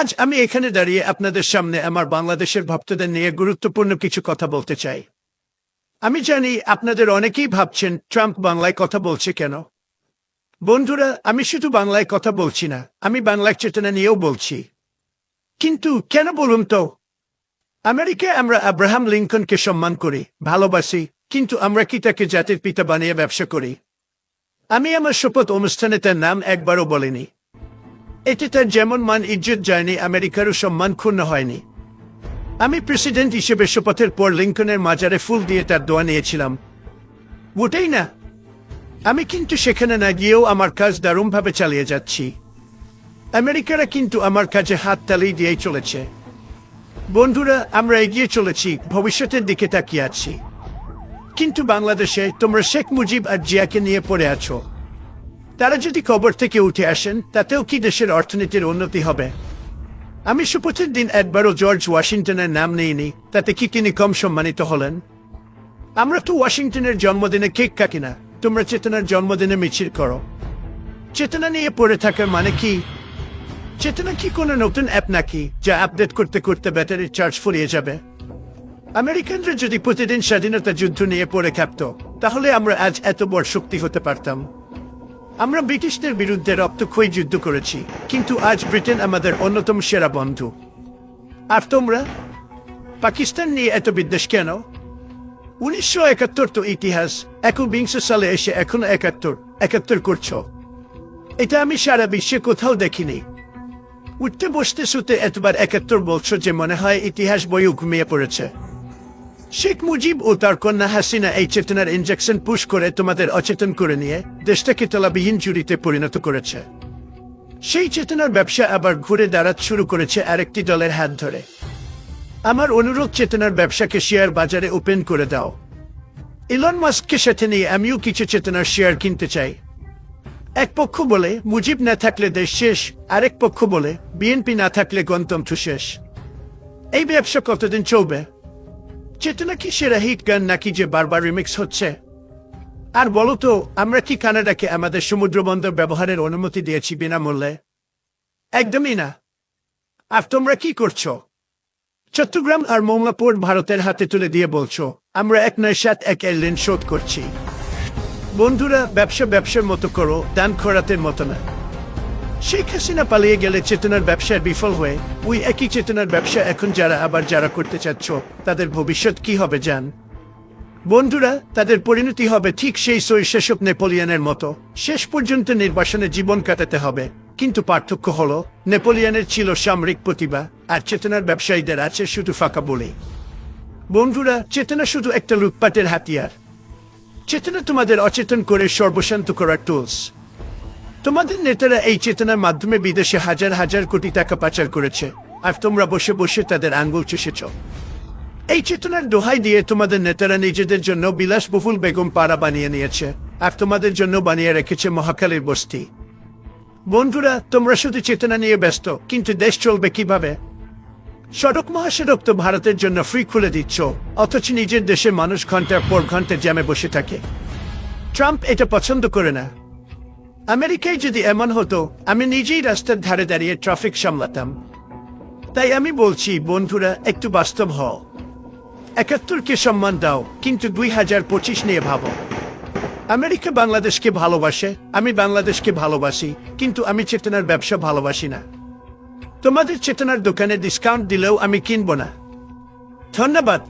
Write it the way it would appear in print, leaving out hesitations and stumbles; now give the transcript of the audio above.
আজ আমি এখানে দাঁড়িয়ে আপনাদের সামনে আমার বাংলাদেশের ভক্তদের নিয়ে গুরুত্বপূর্ণ কিছু কথা বলতে চাই। আমি জানি আপনাদের অনেকেই ভাবছেন ট্রাম্প বাংলায় কথা বলছে কেন। বন্ধুরা, আমি শুধু বাংলায় কথা বলছি না, আমি বাংলার চেতনা নিয়েও বলছি। কিন্তু কেন বলুন তো? আমেরিকায় আমরা আব্রাহাম লিঙ্কনকে সম্মান করি, ভালোবাসি, কিন্তু আমরা কি তাকে জাতির পিতা বানিয়ে ব্যবসা করি? আমি আমার শপথ অনুষ্ঠানে তার নাম একবারও বলিনি। এতে তার যেমন মান ইজ্জত যায়নি, আমেরিকারও সম্মান ক্ষুণ্ণ হয়নি। আমি প্রেসিডেন্ট হিসেবে শপথের পর লিঙ্কনের মাজারে ফুল দিয়ে তার দোয়া নিয়েছিলাম, ওটাই না। আমি কিন্তু সেখানে না গিয়েও আমার কাজ দারুণভাবে চালিয়ে যাচ্ছি। আমেরিকারা কিন্তু আমার কাজে হাত তালি দিয়েই চলেছে। বন্ধুরা, আমরা এগিয়ে চলেছি, ভবিষ্যতের দিকে তাকিয়ে আছি। কিন্তু বাংলাদেশে তোমরা শেখ মুজিব আর জিয়াকে নিয়ে পড়ে আছো। তারা যদি কবর থেকে উঠে আসেন, তাতেও কি দেশের অর্থনীতির উন্নতি হবে? আমি শপথের দিন একবারও জর্জ ওয়াশিংটনের নাম নেইনি, তাতে কি তিনি কম সম্মানিত হলেন? আমরা তো ওয়াশিংটনের জন্মদিনে কেক কাটি না, তোমরা চেতনার জন্মদিনে মিছিল করো। চেতনা নিয়ে পড়ে থাকার মানে কি? চেতনা কি কোনো নতুন অ্যাপ নাকি, যা আপডেট করতে করতে ব্যাটারির চার্জ ফুরিয়ে যাবে? আমেরিকানরা যদি প্রতিদিন স্বাধীনতা যুদ্ধ নিয়ে পড়ে থাকত, তাহলে আমরা আজ এত বড় শক্তি হতে পারতাম। আমরা ব্রিটিশদের বিরুদ্ধে রক্তক্ষয়ী যুদ্ধ করেছি, কিন্তু আজ ব্রিটেন আমাদের অন্যতম সেরা বন্ধু। আর তোমরা পাকিস্তান নিয়ে এত বিদ্বেষ কেন? 1971 তো ইতিহাস, 21 সালে এসে এখনো 71 করছো। এটা আমি সারা বিশ্বে কোথাও দেখিনি। উঠতে বসতে শুতে এতবার 71 বলছো যে মনে হয় ইতিহাস বইও ঘুমিয়ে পড়েছে। শেখ মুজিব ও তার কন্যা হাসিনা এই চেতনার ইনজেকশন পুশ করে তোমাদের অচেতন করে নিয়ে দেশটাকে তলাবিহীন জুড়িতে পরিণত করেছে। সেই চেতনার ব্যবসা আবার ঘুরে দাঁড়াতে শুরু করেছে আরেকটি দলের হাত ধরে। আমার অনুরোধ, চেতনার ব্যবসাকে শেয়ার বাজারে ওপেন করে দাও। ইলন মাস্ককে সাথে নিয়ে আমিও কিছু চেতনার শেয়ার কিনতে চাই। এক পক্ষ বলে মুজিব না থাকলে দেশ শেষ, আরেক পক্ষ বলে বিএনপি না থাকলে গণতন্ত্র শেষ। এই ব্যবসা কতদিন চলবে? চেতনা কি সেরা হিট গান নাকি যে বারবার রিমিক্স হচ্ছে? আর বলো তো, আমরা কি কানাডাকে আমাদের সমুদ্রবন্দর ব্যবহারের অনুমতি দিয়েছি বিনামূল্যে? একদমই না। আর তোমরা কি করছো? চট্টগ্রাম আর মোংলা পোর্ট ভারতের হাতে তুলে দিয়ে বলছো আমরা 197 ঋণ শোধ করছি। বন্ধুরা, ব্যবসা ব্যবসার মতো করো, দান খরাতের মতো না। শেখ হাসিনা পালিয়ে গেলে চেতনার ব্যবসায় বিফল হয়ে ওই একই চেতনার ব্যবসা এখন যারা করতে চাচ্ছ, তাদের ভবিষ্যৎ কি হবে জান? বন্ধুরা, তাদের পরিণতি হবে ঠিক সেই শৈশব নেপোলিয়নের মতো, শেষ পর্যন্ত নির্বাসনে জীবন কাটাতে হবে। কিন্তু পার্থক্য হলো, নেপোলিয়নের ছিল সামরিক প্রতিভা, আর চেতনার ব্যবসায়ীদের আছে শুধু ফাঁকা বলে। বন্ধুরা, চেতনা শুধু একটা লুটপাটের হাতিয়ার। চেতনা তোমাদের অচেতন করে সর্বশান্ত করার টুলস। তোমাদের নেতারা এই চেতনার মাধ্যমে বিদেশে হাজার হাজার কোটি টাকা পাচার করেছে, আর তোমরা বসে বসে তাদের আঙ্গুল চুষেছ। এই চেতনার দোহাই দিয়ে তোমাদের নেতারা নিজেদের জন্য বিলাসবহুল বেগম পাড়া বানিয়ে নিয়েছে, আর তোমাদের জন্য বানিয়ে রেখেছে মহাকালীর বস্তি। বন্ধুরা, তোমরা শুধু চেতনা নিয়ে ব্যস্ত, কিন্তু দেশ চলবে কিভাবে? সড়ক মহাসড়ক তো ভারতের জন্য ফ্রি খুলে দিচ্ছ, অথচ নিজের দেশে মানুষ ঘন্টার পর ঘন্টা জ্যামে বসে থাকে। ট্রাম্প এটা পছন্দ করে না। আমেরিকায় যদি এমন হতো, আমি নিজেই রাস্তার ধারে দাঁড়িয়ে ট্রাফিক সামলাতাম। তাই আমি বলছি বন্ধুরা, একটু বাস্তব হও। 71কে সম্মান দাও, কিন্তু 2025 নিয়ে ভাবো। আমেরিকা বাংলাদেশকে ভালোবাসে, আমি বাংলাদেশকে ভালোবাসি, কিন্তু আমি চেতনার ব্যবসা ভালোবাসি না। তোমাদের চেতনার দোকানে ডিসকাউন্ট দিলেও আমি কিনব না। ধন্যবাদ।